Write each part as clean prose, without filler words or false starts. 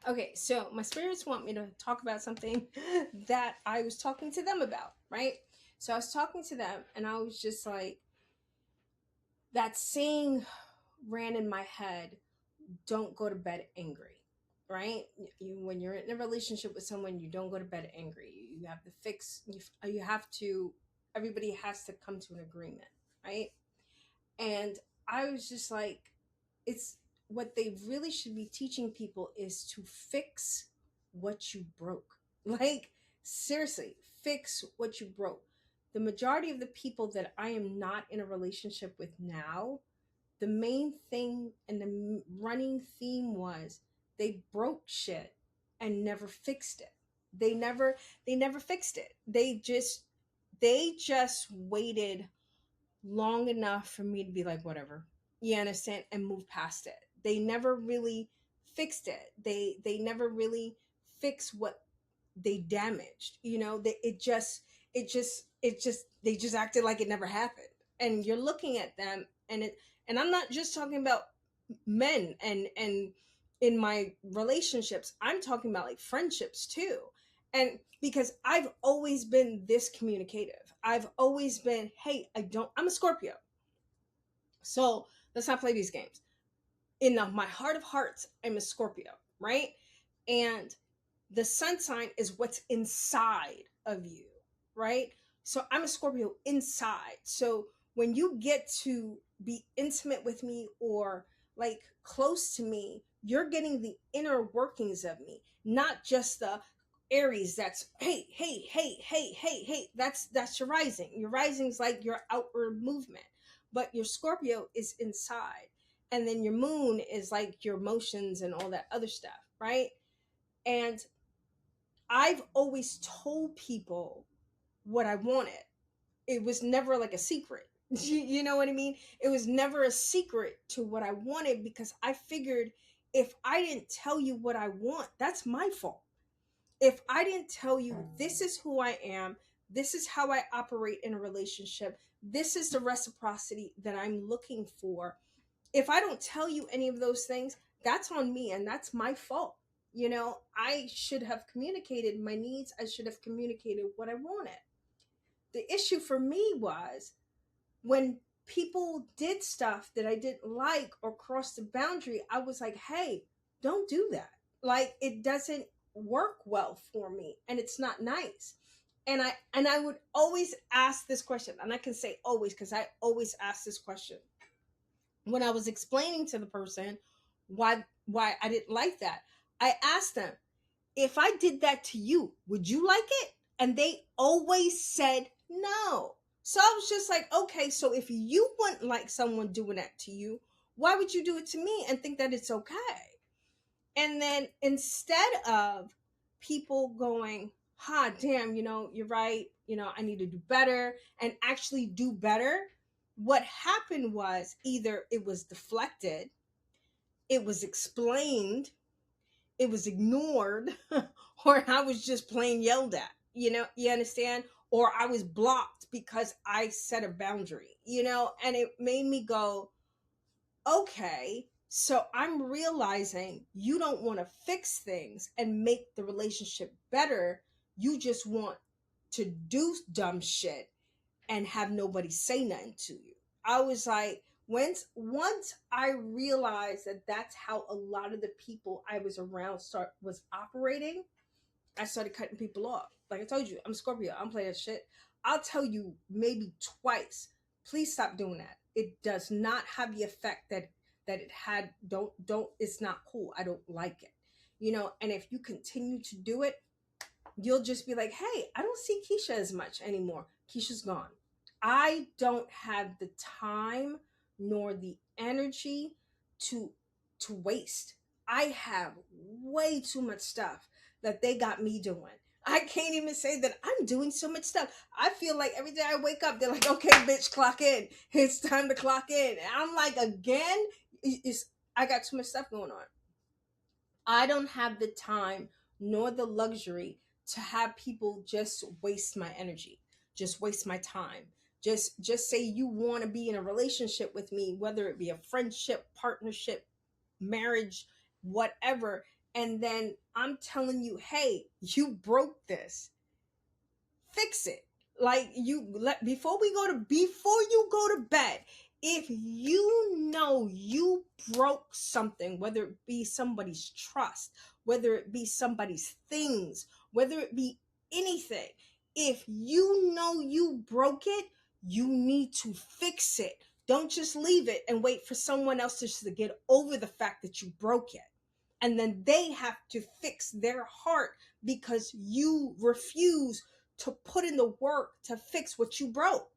Okay, so my spirits want me to talk about something that I was talking to them about, right? So I was talking to them and I was just like, that saying ran in my head, don't go to bed angry, right? When you're in a relationship with someone, you don't go to bed angry. You have to you have to, everybody has to come to an agreement, right? And I was just like, it's what they really should be teaching people is to fix what you broke. Like, seriously, fix what you broke. The majority of the people that I am not in a relationship with now, the main thing and the running theme was they broke shit and never fixed it. They never fixed it. They just waited long enough for me to be like, whatever, you understand, and move past it. They never really fixed it. They never really fixed what they damaged. They just acted like it never happened. And you're looking at them, and I'm not just talking about men and in my relationships, I'm talking about like friendships too. And because I've always been this communicative, I've always been, hey, I'm a Scorpio, so let's not play these games. In my heart of hearts, I'm a Scorpio, right? And the sun sign is what's inside of you, right? So I'm a Scorpio inside. So when you get to be intimate with me or like close to me, you're getting the inner workings of me, not just the Aries that's hey, hey, hey, hey, hey, hey. That's your rising. Your rising is like your outward movement, but your Scorpio is inside. And then your moon is like your emotions and all that other stuff, right? And I've always told people what I wanted. It was never like a secret. You know what I mean? It was never a secret to what I wanted because I figured if I didn't tell you what I want, that's my fault. If I didn't tell you this is who I am, this is how I operate in a relationship, this is the reciprocity that I'm looking for, if I don't tell you any of those things, that's on me and that's my fault. I should have communicated my needs. I should have communicated what I wanted. The issue for me was when people did stuff that I didn't like or crossed the boundary, I was like, hey, don't do that. Like, it doesn't work well for me and it's not nice. And I would always ask this question, and I can say always because I always ask this question when I was explaining to the person why I didn't like that. I asked them, if I did that to you, would you like it? And they always said no. So I was just like, okay, so if you wouldn't like someone doing that to you, why would you do it to me and think that it's okay? And then instead of people going, damn, you're right, I need to do better and actually do better, what happened was either it was deflected, it was explained, it was ignored, or I was just plain yelled at. You understand? Or I was blocked because I set a boundary, and it made me go, okay, so I'm realizing you don't want to fix things and make the relationship better. You just want to do dumb shit and have nobody say nothing to you. I was like, once I realized that that's how a lot of the people I was around was operating, I started cutting people off. Like I told you, I'm Scorpio. I'm playing shit. I'll tell you maybe twice. Please stop doing that. It does not have the effect that it had. Don't. It's not cool. I don't like it. And if you continue to do it, you'll just be like, hey, I don't see Keisha as much anymore. Keisha's gone. I don't have the time nor the energy to waste. I have way too much stuff that they got me doing. I can't even say that I'm doing so much stuff. I feel like every day I wake up, they're like, okay, bitch, clock in. It's time to clock in. And I'm like, again, I got too much stuff going on. I don't have the time nor the luxury to have people just waste my energy, just waste my time. Just say you want to be in a relationship with me, whether it be a friendship, partnership, marriage, whatever, and then I'm telling you, hey, you broke this, fix it. Like, before you go to bed, if you know you broke something, whether it be somebody's trust, whether it be somebody's things, whether it be anything, if you know you broke it, you need to fix it. Don't just leave it and wait for someone else to get over the fact that you broke it, and then they have to fix their heart because you refuse to put in the work to fix what you broke.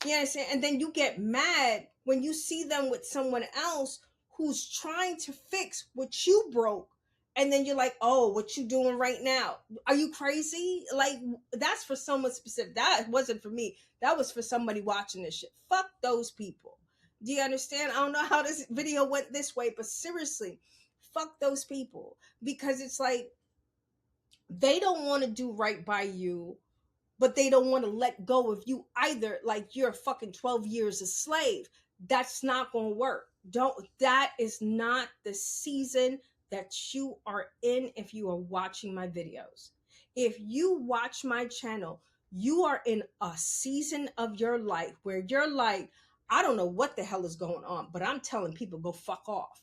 You understand? And then you get mad when you see them with someone else who's trying to fix what you broke. And then you're like, oh, what you doing right now? Are you crazy? Like, that's for someone specific. That wasn't for me. That was for somebody watching this shit. Fuck those people. Do you understand? I don't know how this video went this way, but seriously, fuck those people. Because it's like, they don't want to do right by you, but they don't want to let go of you either. Like, you're a fucking 12 years a slave. That's not going to work. That is not the season that you are in. If you are watching my videos, if you watch my channel, you are in a season of your life where you're like, I don't know what the hell is going on, but I'm telling people, go fuck off.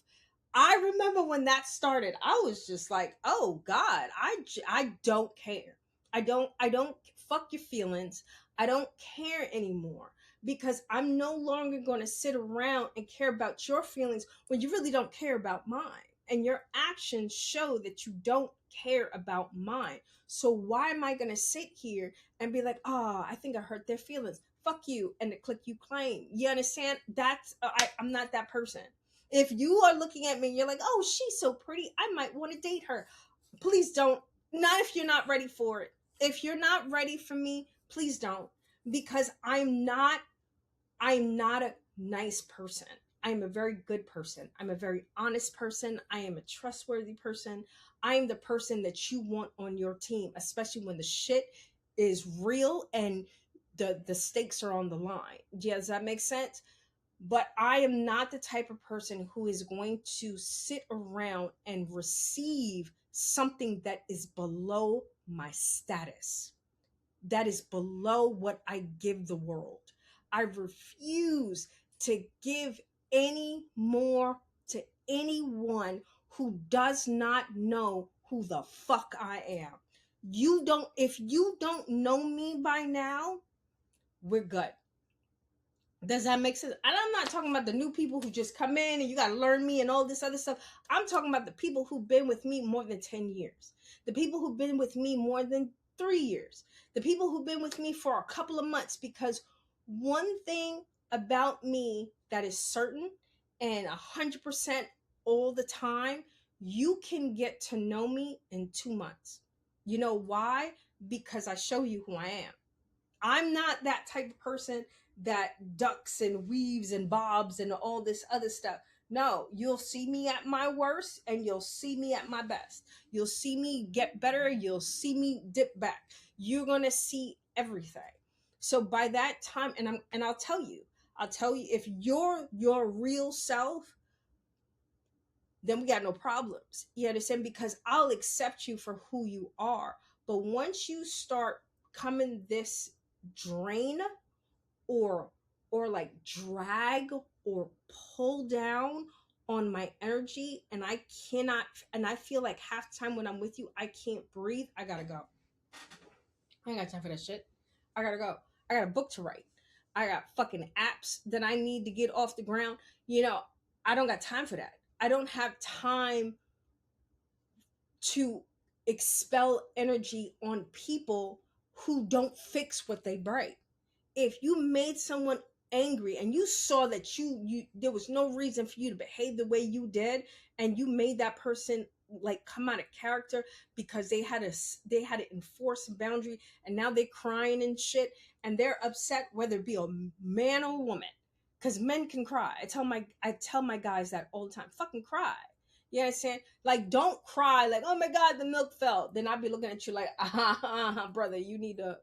I remember when that started, I was just like, oh God, I don't care. I don't fuck your feelings. I don't care anymore, because I'm no longer going to sit around and care about your feelings when you really don't care about mine. And your actions show that you don't care about mine. So why am I going to sit here and be like, oh, I think I hurt their feelings. Fuck you. And to click you claim. You understand? I'm not that person. If you are looking at me and you're like, oh, she's so pretty, I might want to date her. Please don't. Not if you're not ready for it. If you're not ready for me, please don't. Because I'm not a nice person. I'm a very good person. I'm a very honest person. I am a trustworthy person. I am the person that you want on your team, especially when the shit is real and the stakes are on the line. Yeah, does that make sense? But I am not the type of person who is going to sit around and receive something that is below my status, that is below what I give the world. I refuse to give any more to anyone who does not know who the fuck I am. If you don't know me by now, we're good. Does that make sense? And I'm not talking about the new people who just come in and you got to learn me and all this other stuff. I'm talking about the people who've been with me more than 10 years. The people who've been with me more than 3 years. The people who've been with me for a couple of months. Because one thing about me that is certain and 100% all the time, you can get to know me in 2 months. You know why? Because I show you who I am. I'm not that type of person that ducks and weaves and bobs and all this other stuff. No, you'll see me at my worst and you'll see me at my best. You'll see me get better. You'll see me dip back. You're going to see everything. So by that time, I'll tell you, if you're your real self, then we got no problems. You understand? Because I'll accept you for who you are. But once you start coming this drain or like drag or pull down on my energy, and I feel like half the time when I'm with you, I can't breathe, I gotta go. I ain't got time for that shit. I gotta go. I got a book to write. I got fucking apps that I need to get off the ground. I don't got time for that. I don't have time to expel energy on people who don't fix what they break. If you made someone angry and you saw that you there was no reason for you to behave the way you did, and you made that person like come out of character because they had to enforce a boundary, and now they're crying and shit and they're upset, whether it be a man or a woman, because men can cry. I tell my guys that all the time. Fucking cry. You know what I'm saying? Like, don't cry like, oh my God, the milk fell. Then I'll be looking at you like, brother, you need to,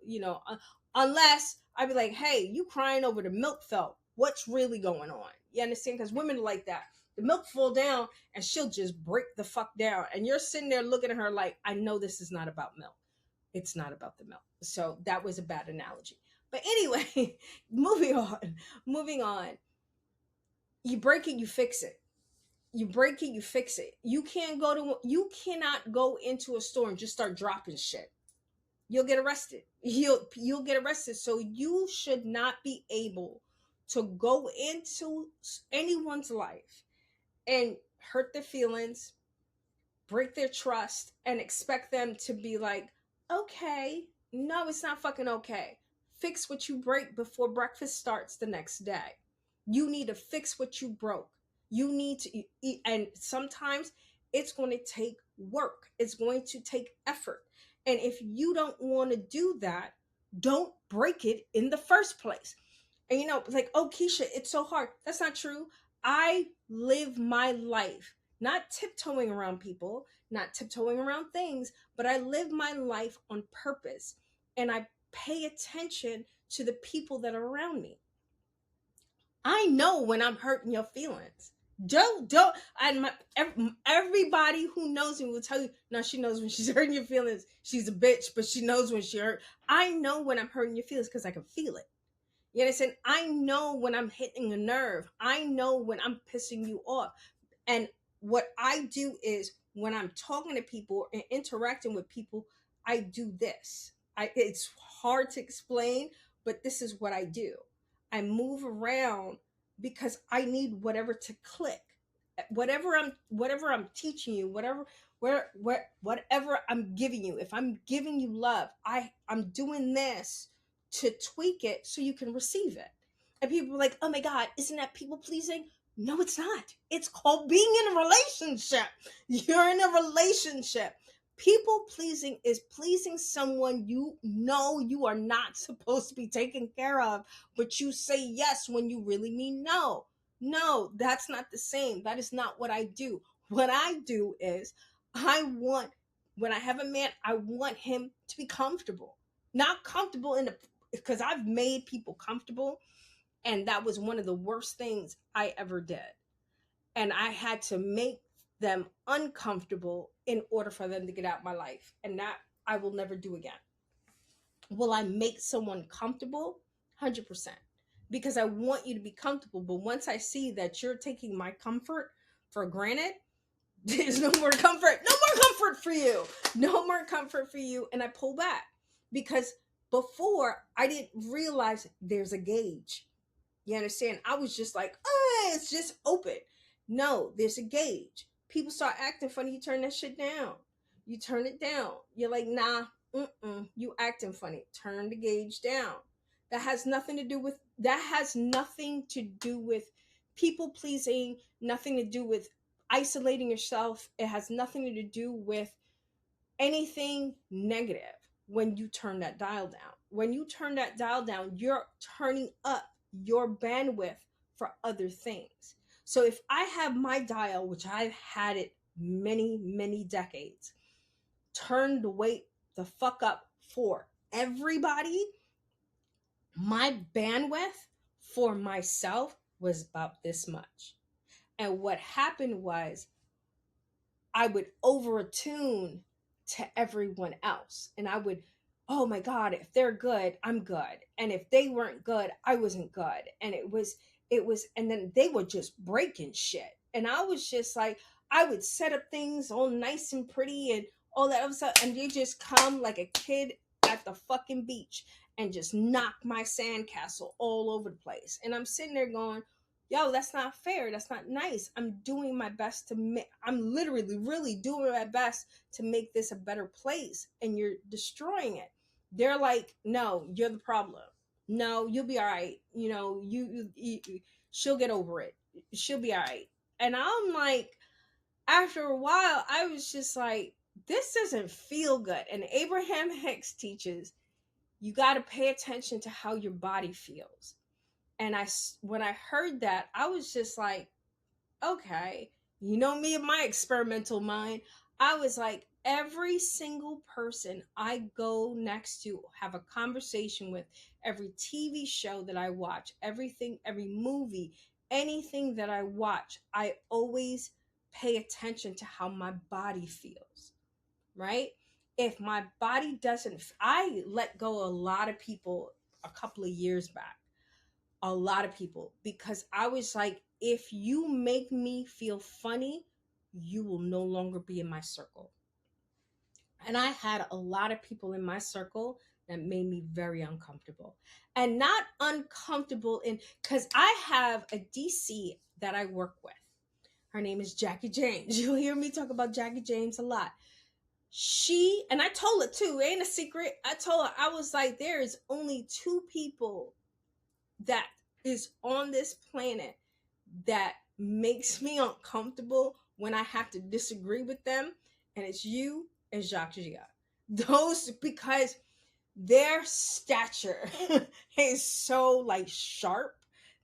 unless I'd be like, hey, you crying over the milk fell. What's really going on? You understand? Because women are like that. The milk fall down and she'll just break the fuck down. And you're sitting there looking at her like, I know this is not about milk. It's not about the milk. So that was a bad analogy. But anyway, moving on. Moving on. You break it, you fix it. You break it, you fix it. You cannot go into a store and just start dropping shit. You'll get arrested. You'll get arrested. So you should not be able to go into anyone's life and hurt their feelings, break their trust, and expect them to be like, okay, no, it's not fucking okay. Fix what you break before breakfast starts the next day. You need to fix what you broke. You need to eat, and sometimes it's going to take work, it's going to take effort. And if you don't want to do that, don't break it in the first place. And like, oh, Keisha, it's so hard. That's not true. I live my life not tiptoeing around people, not tiptoeing around things, but I live my life on purpose. And I pay attention to the people that are around me. I know when I'm hurting your feelings. Don't. Everybody who knows me will tell you, no, she knows when she's hurting your feelings. She's a bitch, but she knows when she hurt. I know when I'm hurting your feelings because I can feel it. You understand? I know when I'm hitting a nerve. I know when I'm pissing you off. And what I do is when I'm talking to people and interacting with people, I do this. It's hard to explain, but this is what I do. I move around because I need whatever to click. Whatever I'm teaching you, whatever I'm giving you. If I'm giving you love, I'm doing this to tweak it so you can receive it. And people are like, "Oh my god, isn't that people pleasing?" No, it's not. It's called being in a relationship. You're in a relationship. People pleasing is pleasing someone you know you are not supposed to be taken care of, but you say yes when you really mean no. No, that's not the same. That is not what I do. What I do is when I have a man, I want him to be comfortable. Not comfortable because I've made people comfortable, and that was one of the worst things I ever did. And I had to make them uncomfortable in order for them to get out my life. And that I will never do again. Will I make someone comfortable? 100%. Because I want you to be comfortable. But once I see that you're taking my comfort for granted, there's no more comfort. No more comfort for you. No more comfort for you. And I pull back. Because before, I didn't realize there's a gauge. You understand? I was just like, oh, it's just open. No, there's a gauge. People start acting funny. You turn that shit down. You turn it down. You're like, nah, you acting funny. Turn the gauge down. That has nothing to do with people pleasing, nothing to do with isolating yourself. It has nothing to do with anything negative when you turn that dial down. When you turn that dial down, you're turning up your bandwidth for other things. So if I have my dial, which I've had it many, many decades, turned the weight the fuck up for everybody, my bandwidth for myself was about this much. And what happened was I would over attune to everyone else. And I would, oh my God, if they're good, I'm good. And if they weren't good, I wasn't good. And and then they were just breaking shit. And I was just like, I would set up things all nice and pretty and all that other stuff. And they just come like a kid at the fucking beach and just knock my sandcastle all over the place. And I'm sitting there going, yo, that's not fair. That's not nice. I'm doing my best I'm literally really doing my best to make this a better place, and you're destroying it. They're like, no, you're the problem. No, you'll be all right. She'll get over it. She'll be all right. And I'm like, after a while, I was just like, this doesn't feel good. And Abraham Hicks teaches you got to pay attention to how your body feels. And when I heard that, I was just like, okay, me and my experimental mind. I was like, every single person I go next to, have a conversation with, every TV show that I watch, every movie, anything that I watch, I always pay attention to how my body feels, right? If my body doesn't, I let go a lot of people a couple of years back, a lot of people, because I was like, if you make me feel funny, you will no longer be in my circle. And I had a lot of people in my circle that made me very uncomfortable. And not uncomfortable in, because I have a DC that I work with. Her name is Jackie James. You'll hear me talk about Jackie James a lot. She, and I told her too, it ain't a secret. I told her, I was like, there is only two people that is on this planet that makes me uncomfortable when I have to disagree with them, and it's you and Jacques Gia. Those, because their stature is so like sharp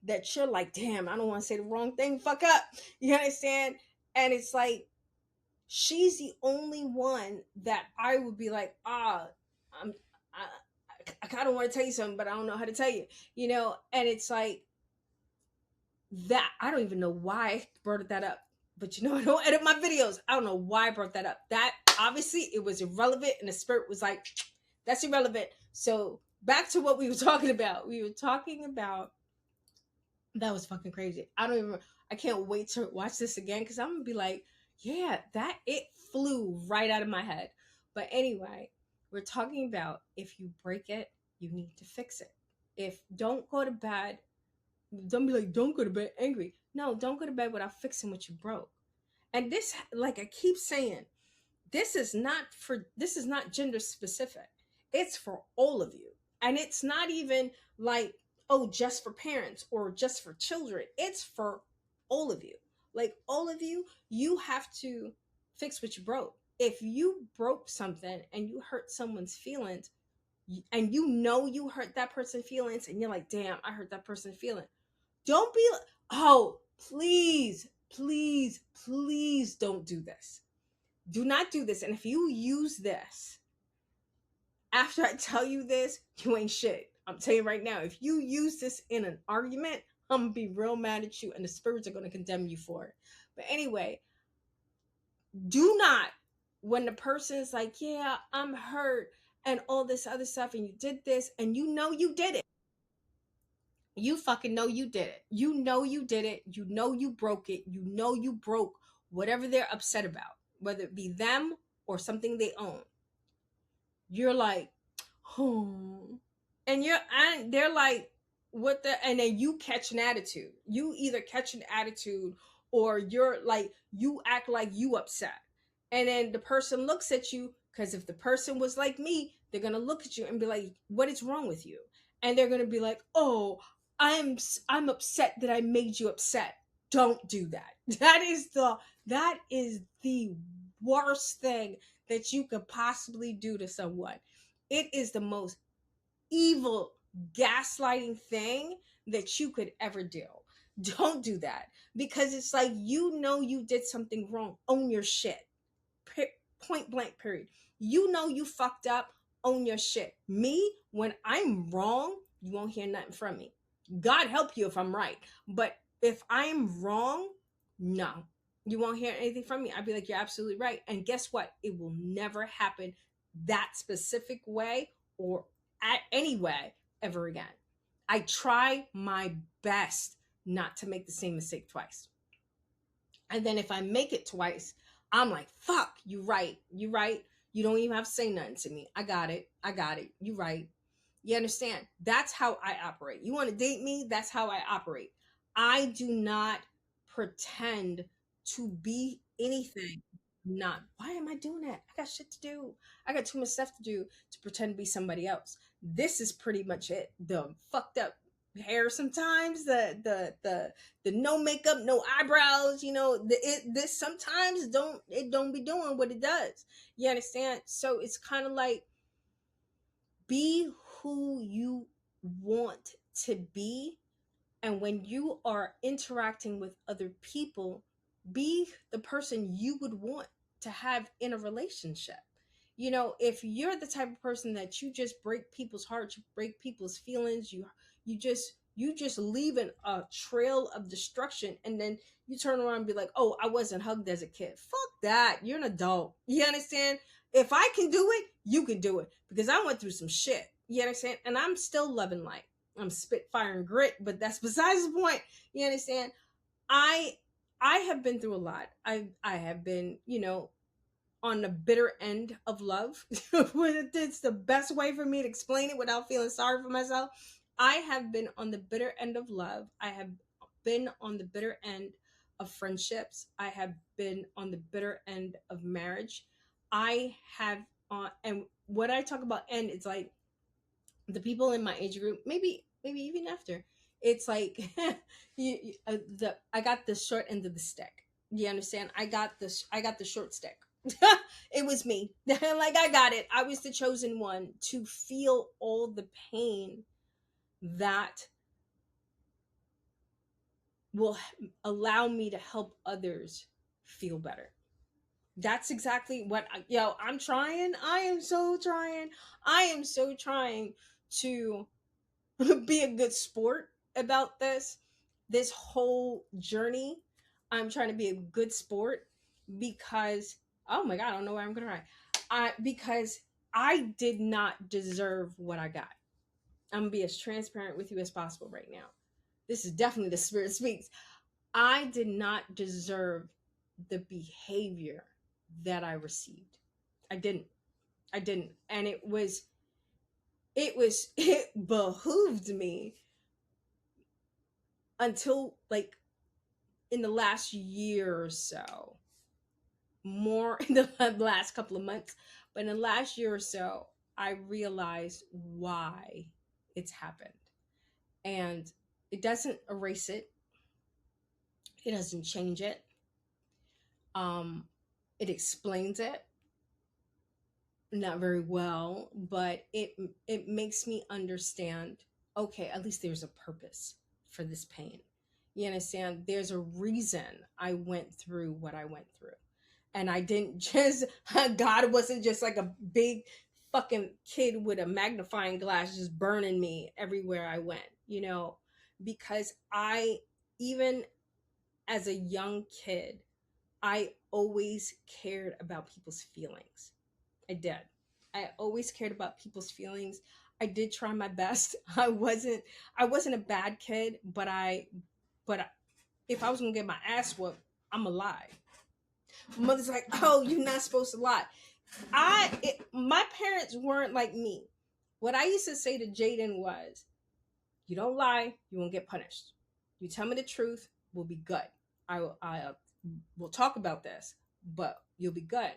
that you're like, damn, I don't want to say the wrong thing. Fuck up. You understand? And it's like she's the only one that I would be like, I'm I kind of want to tell you something, but I don't know how to tell you, and it's like that. I don't even know why I brought that up, but I don't edit my videos. I don't know why I brought that up. That obviously it was irrelevant, and the spirit was like, that's irrelevant. So back to what we were talking about. We were talking about, that was fucking crazy. I can't wait to watch this again because I'm gonna be like, yeah, that it flew right out of my head. But anyway, we're talking about if you break it, you need to fix it. If don't go to bed, don't be like, don't go to bed angry. No, don't go to bed without fixing what you broke. And this, like I keep saying, this is not gender specific. It's for all of you. And it's not even like, oh, just for parents or just for children. It's for all of you. Like all of you, you have to fix what you broke. If you broke something and you hurt someone's feelings, and you hurt that person's feelings, and you're like, damn, I hurt that person's feeling. Don't be like, oh, please, please, please don't do this. Do not do this. And if you use this after I tell you this, you ain't shit. I'm telling you right now, if you use this in an argument, I'm gonna be real mad at you and the spirits are gonna condemn you for it. But anyway, do not, when the person's like, yeah, I'm hurt and all this other stuff, and you did this and you did it. You fucking know you did it. You know you did it. You know you broke it. You know you broke whatever they're upset about, whether it be them or something they own. You're like, oh, and they're like, what the, and then you catch an attitude. You either catch an attitude or you're like, you act like you upset. And then the person looks at you, because if the person was like me, they're gonna look at you and be like, what is wrong with you? And they're gonna be like, oh, I'm upset that I made you upset. Don't do that. That is the worst thing that you could possibly do to someone. It is the most evil gaslighting thing that you could ever do. Don't do that, because it's like, you did something wrong. Own your shit. Point blank, period. You fucked up. Own your shit. Me, when I'm wrong, you won't hear nothing from me. God help you if I'm right. But if I'm wrong, no, you won't hear anything from me. I'd be like, you're absolutely right. And guess what? It will never happen that specific way or at any way ever again. I try my best not to make the same mistake twice. And then if I make it twice, I'm like, fuck, you right. You right. You don't even have to say nothing to me. I got it. I got it. You right. You understand? That's how I operate. You want to date me? That's how I operate. I do not pretend to be anything. Not. Why am I doing that? I got shit to do. I got too much stuff to do to pretend to be somebody else. This is pretty much it. The fucked up hair sometimes, the no makeup, no eyebrows, this sometimes don't be doing what it does. You understand? So it's kind of like, be who you want to be. And when you are interacting with other people, be the person you would want to have in a relationship. If you're the type of person that you just break people's hearts, you break people's feelings, you you just leaving a trail of destruction, and then you turn around and be like, oh, I wasn't hugged as a kid. Fuck that. You're an adult. You understand? If I can do it, you can do it, because I went through some shit. You understand? And I'm still loving life. I'm spit, fire, and grit, but that's besides the point. You understand? I I have been through a lot. I have been, on the bitter end of love. It's the best way for me to explain it without feeling sorry for myself. I have been on the bitter end of love. I have been on the bitter end of friendships. I have been on the bitter end of marriage. I have and when I talk about end, it's like the people in my age group, maybe even after. It's like the I got the short end of the stick. You understand? I got the short stick. It was me. Like, I got it. I was the chosen one to feel all the pain that will allow me to help others feel better. That's exactly what I'm trying. I am so trying. I am so trying to be a good sport about this whole journey. I'm trying to be a good sport because, oh my god, I don't know where I'm gonna write. Because I did not deserve what I got. I'm gonna be as transparent with you as possible right now. This is definitely the spirit speaks. I did not deserve the behavior that I received. I didn't. I didn't. And it behooved me until like in the last year or so, more in the last couple of months, but in the last year or so, I realized why it's happened. And it doesn't erase it, it doesn't change it. Um, it explains it not very well, but it makes me understand, okay, at least there's a purpose for this pain. You understand? There's a reason I went through what I went through. And I didn't just God wasn't just like a big fucking kid with a magnifying glass just burning me everywhere I went, because I, even as a young kid, I always cared about people's feelings. I did. I always cared about people's feelings. I did try my best. I wasn't a bad kid, but if I was gonna get my ass whooped, I'm a lie. Mother's like, oh, you're not supposed to lie. My parents weren't like me. What I used to say to Jaden was, you don't lie, you won't get punished. You tell me the truth, we'll be good. We'll talk about this, but you'll be good.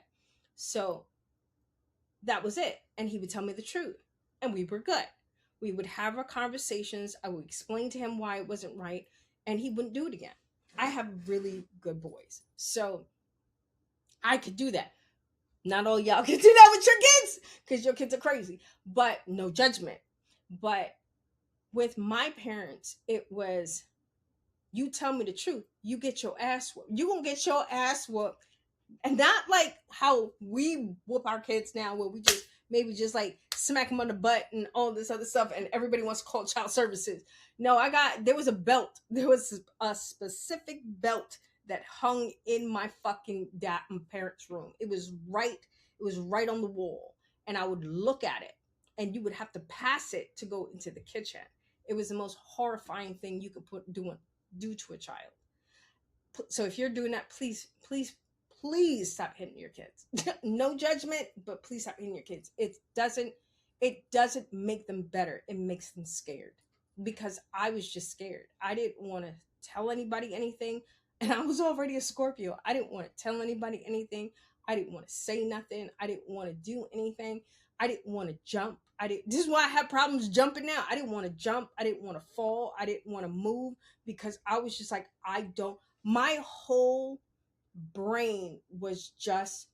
So that was it. And he would tell me the truth, and we were good. We would have our conversations. I would explain to him why it wasn't right, and he wouldn't do it again. I have really good boys, so I could do that. Not all y'all can do that with your kids, because your kids are crazy, but no judgment. But with my parents, it was, you tell me the truth, you get your ass whooped. You gonna get your ass whooped. And not like how we whoop our kids now, where we just maybe just like smack them on the butt and all this other stuff, and everybody wants to call child services. No, there was a belt. There was a specific belt that hung in my fucking parents' room. It was right on the wall, and I would look at it, and you would have to pass it to go into the kitchen. It was the most horrifying thing you could do to a child. So if you're doing that, please stop hitting your kids. No judgment, but please stop hitting your kids. It doesn't make them better. It makes them scared, because I was just scared. I didn't want to tell anybody anything, and I was already a Scorpio. I didn't want to tell anybody anything. I didn't want to say nothing. I didn't want to do anything. I didn't want to jump. This is why I have problems jumping now. I didn't want to jump. I didn't want to fall. I didn't want to move, because I was just like, my whole brain was just,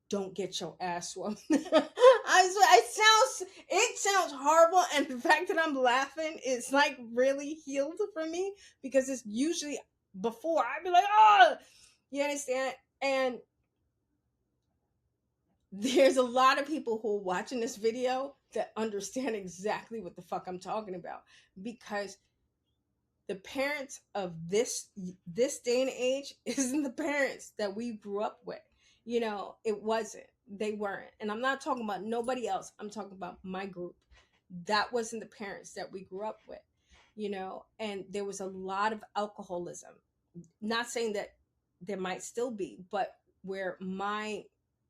don't get your ass whooped. It sounds horrible, and the fact that I'm laughing is like really healed for me, because it's usually before I'd be like, oh, you understand? And there's a lot of people who are watching this video that understand exactly what the fuck I'm talking about, because the parents of this day and age isn't the parents that we grew up with. You know, it wasn't. They weren't. And I'm not talking about nobody else. I'm talking about my group. That wasn't the parents that we grew up with, you know, and there was a lot of alcoholism. Not saying that there might still be, but where my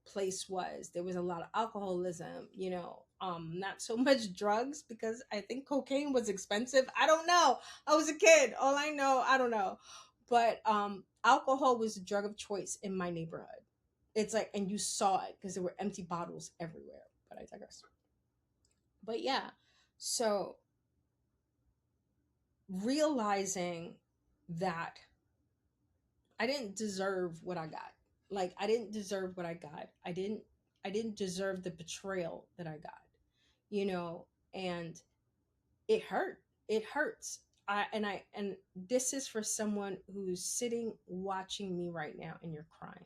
place was, there was a lot of alcoholism, you know, not so much drugs, because I think cocaine was expensive. I don't know. I was a kid. All I know, I don't know. But alcohol was the drug of choice in my neighborhood. It's like, and you saw it because there were empty bottles everywhere. But I digress. But yeah, so realizing that I didn't deserve what I got. Like, I didn't deserve what I got. I didn't deserve the betrayal that I got. You know, and it hurt. It hurts. And this is for someone who's sitting watching me right now and you're crying.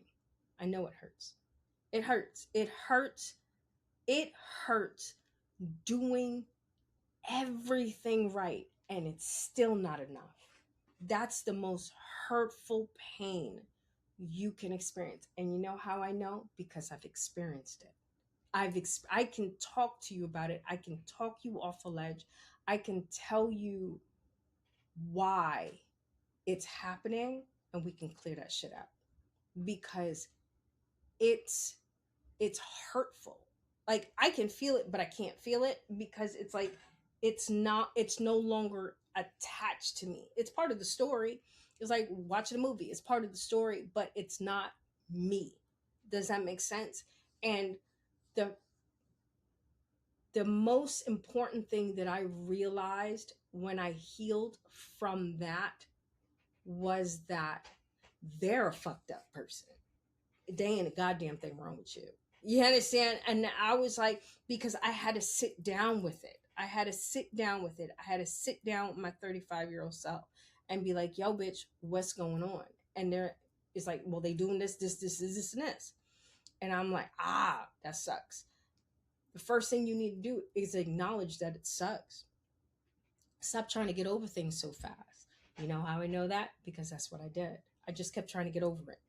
I know it hurts. It hurts. It hurts. It hurts doing everything right and it's still not enough. That's the most hurtful pain you can experience. And you know how I know? Because I've experienced it. I can talk to you about it. I can talk you off a ledge. I can tell you why it's happening and we can clear that shit out. Because it's it's hurtful. Like, I can feel it, but I can't feel it because it's like it's no longer attached to me. It's part of the story. It's like watching a movie. It's part of the story, but it's not me. Does that make sense? And the the most important thing that I realized when I healed from that was that they're a fucked up person. They ain't a goddamn thing wrong with you. You understand? And I was like, because I had to sit down with it. I had to sit down with it. I had to sit down with my 35-year-old self and be like, yo, bitch, what's going on? And there it's like, well, they doing this, and this. And I'm like, that sucks. The first thing you need to do is acknowledge that it sucks. Stop trying to get over things so fast. You know how I know that? Because that's what I did. I just kept trying to get over it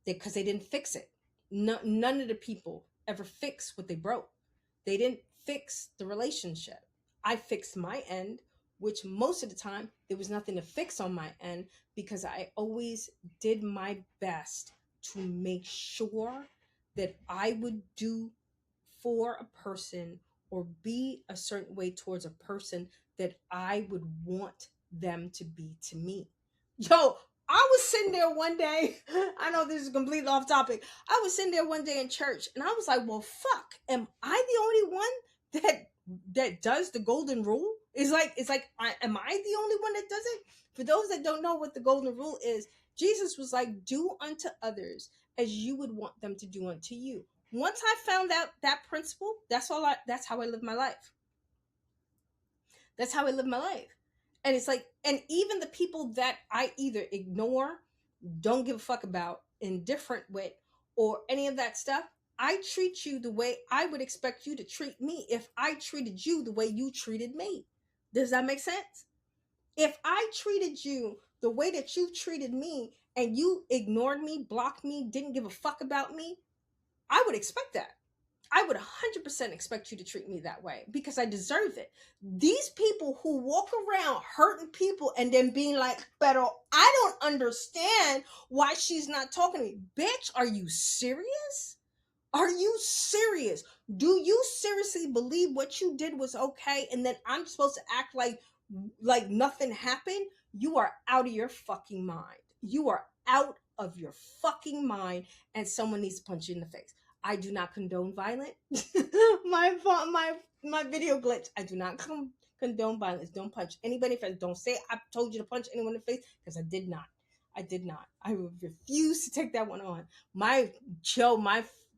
because they didn't fix it. No, none of the people ever fix what they broke. They didn't fix the relationship. I fixed my end, which most of the time there was nothing to fix on my end because I always did my best to make sure that I would do for a person or be a certain way towards a person that I would want them to be to me. Yo, I was sitting there one day. I know this is completely off topic. I was sitting there one day in church and I was like, well, fuck, am I the only one that does the golden rule? Am I the only one that does it? For those that don't know what the golden rule is, Jesus was like, do unto others as you would want them to do unto you. Once I found out that principle, that's how I live my life. That's how I live my life. And it's like, and even the people that I either ignore, don't give a fuck about, indifferent with, or any of that stuff, I treat you the way I would expect you to treat me if I treated you the way you treated me. Does that make sense? If I treated you the way that you treated me and you ignored me, blocked me, didn't give a fuck about me, I would expect that. I would 100% expect you to treat me that way because I deserve it. These people who walk around hurting people and then being like, pero I don't understand why she's not talking to me. Bitch, are you serious? Are you serious? Do you seriously believe what you did was okay and then I'm supposed to act like nothing happened? You are out of your fucking mind. You are out of your fucking mind and someone needs to punch you in the face. I do not condone violence. my video glitch. I do not condone violence. Don't punch anybody in the face. Don't say I told you to punch anyone in the face because I did not. I did not. I refuse to take that one on. My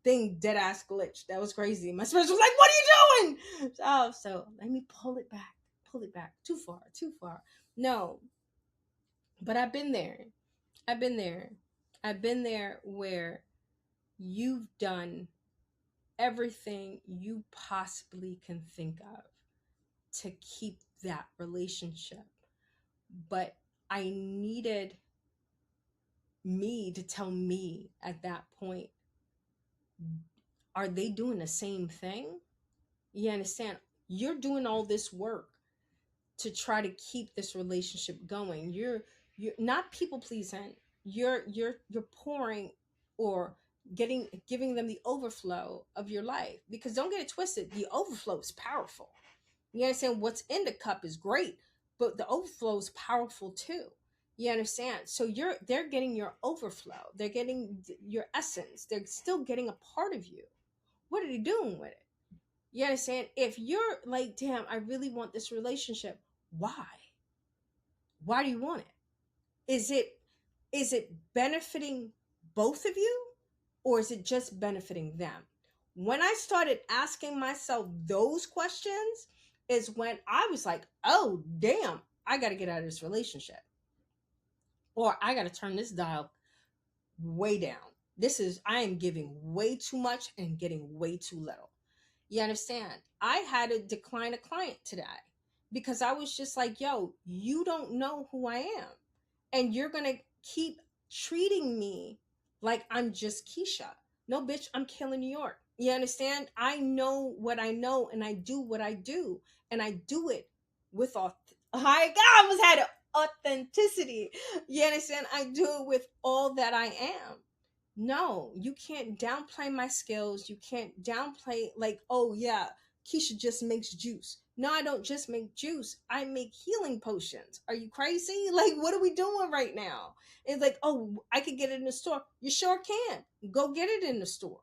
thing dead ass glitch. That was crazy. My spirit was like, "What are you doing?" So let me pull it back. Pull it back. Too far. Too far. No. But I've been there. I've been there. I've been there where you've done everything you possibly can think of to keep that relationship. but I needed me to tell me at that point, are they doing the same thing? You understand? You're doing all this work to try to keep this relationship going. You're not people pleasing. You're pouring or giving them the overflow of your life, because don't get it twisted, the overflow is powerful. You understand? What's in the cup is great, but the overflow is powerful too. You understand? So they're getting your overflow. They're getting your essence. They're still getting a part of you. What are they doing with it? You understand? If you're like, damn, I really want this relationship, why? Why do you want it? Is it benefiting both of you, or is it just benefiting them? When I started asking myself those questions is when I was like, oh damn, I got to get out of this relationship, or I got to turn this dial way down. I am giving way too much and getting way too little. You understand? I had to decline a client today because I was just like, yo, you don't know who I am. And you're going to keep treating me like I'm just Keisha. No, bitch, I'm killing New York. You understand? I know what I know and I do what I do. And I do it with I almost had authenticity. You understand? I do it with all that I am. No, you can't downplay my skills. You can't downplay, like, oh yeah, Keisha just makes juice. No, I don't just make juice. I make healing potions. Are you crazy? Like, what are we doing right now? It's like, oh, I could get it in the store. You sure can. Go get it in the store.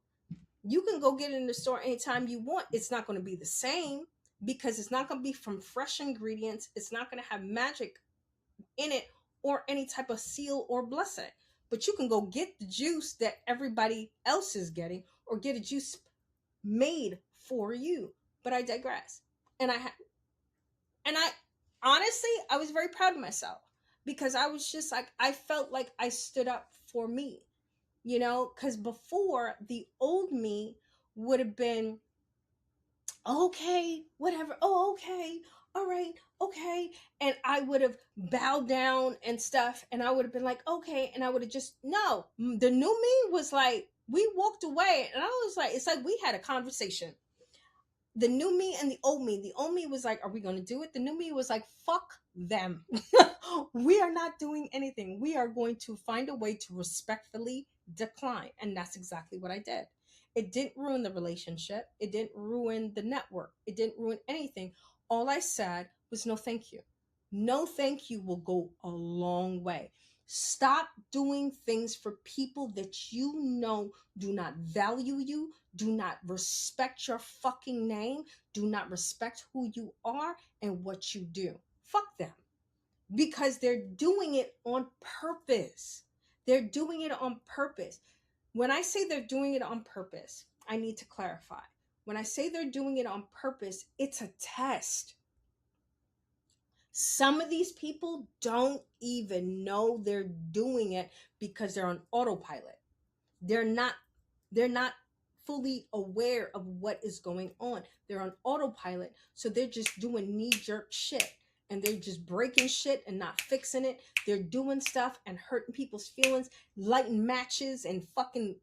You can go get it in the store anytime you want. It's not going to be the same because it's not going to be from fresh ingredients. It's not going to have magic in it or any type of seal or blessing. But you can go get the juice that everybody else is getting or get a juice made for you. But I digress. And I honestly, I was very proud of myself because I was just like, I felt like I stood up for me, because before the old me would have been, okay, whatever. Oh, okay. All right. Okay. And I would have bowed down and stuff. And I would have been like, okay. And I would have just, no. The new me was like, we walked away. And I was like, it's like we had a conversation. The new me and the old me. The old me was like, are we going to do it? The new me was like, fuck them. We are not doing anything. We are going to find a way to respectfully decline. And that's exactly what I did. It didn't ruin the relationship. It didn't ruin the network. It didn't ruin anything. All I said was no thank you. No thank you will go a long way. Stop doing things for people that you know do not value you, do not respect your fucking name, do not respect who you are and what you do. Fuck them. Because they're doing it on purpose. They're doing it on purpose. When I say they're doing it on purpose, I need to clarify. When I say they're doing it on purpose, it's a test. Some of these people don't even know they're doing it because they're on autopilot. They're not they're not fully aware of what is going on. They're on autopilot, so they're just doing knee-jerk shit and they're just breaking shit and not fixing it. They're doing stuff and hurting people's feelings, lighting matches and fucking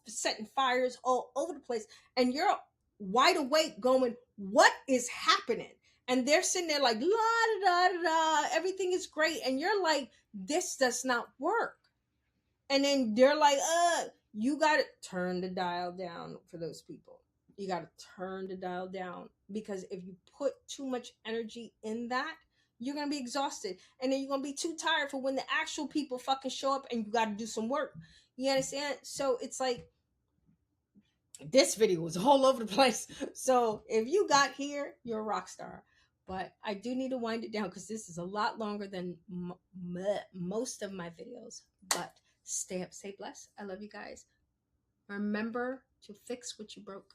setting fires all over the place, and you're wide awake going, what is happening? And they're sitting there like, la da da da, everything is great, and you're like, this does not work. And then they're like, you got to turn the dial down for those people. You got to turn the dial down, because if you put too much energy in that, you're going to be exhausted. And then you're going to be too tired for when the actual people fucking show up and you got to do some work. You understand? So it's like, this video was all over the place. So if you got here, you're a rock star. But I do need to wind it down because this is a lot longer than most of my videos. But stay up, stay blessed. I love you guys. Remember to fix what you broke.